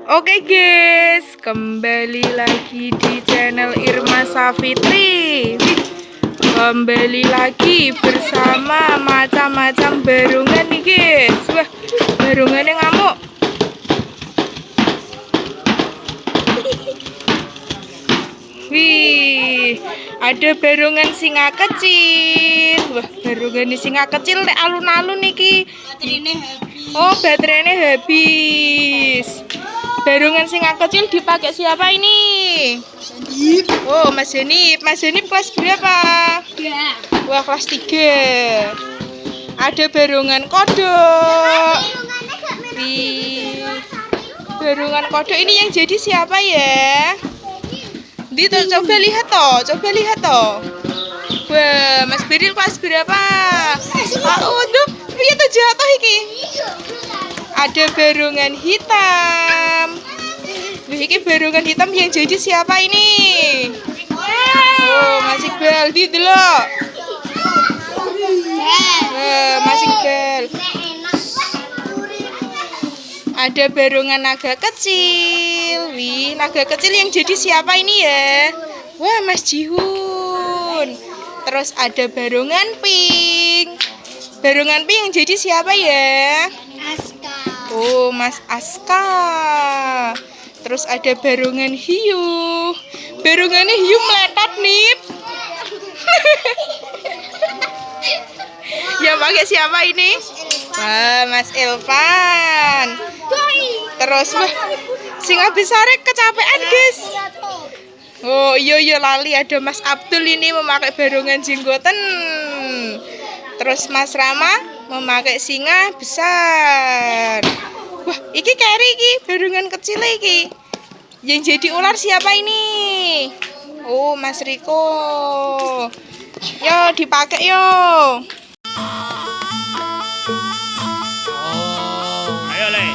Oke guys, kembali lagi di channel Irma Safitri. Kembali lagi bersama macam-macam barungan nih guys. Wah, barungannya ngamuk. Wih, ada barungan singa kecil. Wah, barungan singa kecil nek alun-alun niki. Oh, baterainya habis. Barungan singa kecil dipakai siapa ini? Oh, Mas Denip. Mas Denip kelas berapa? Wah, kelas 3. Ada barungan kodok. Barungan kodok ini yang jadi siapa ya? Coba lihat toh. Wah, Mas Beril kelas berapa? Tuh, piye tuh jatuh iki? Ada barungan hitam. Ini barungan hitam yang jadi siapa ini? Oh, Mas Iqbal, di dulu. Mas Iqbal. Ada barungan naga kecil. Wih, naga kecil yang jadi siapa ini ya? Wah, Mas Jihun. Terus ada barungan pink. Barungan pink yang jadi siapa ya? Oh, Mas Aska. Terus ada barungan hiu. Barungannya hiu meletot nip. Yang pakai siapa ini? Wah, Mas Elvan. Terus wah, singa besar kecapean guys. Oh iya lali, ada Mas Abdul ini memakai barungan jenggoten. Terus Mas Rama memakai singa besar. Wah, iki keri iki, barungan kecil iki. Yang jadi ular siapa ini? Oh, Mas Riko. Yo, dipakai yo. Ayo le.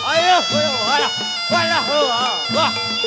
哎呀，完了，完了，wow.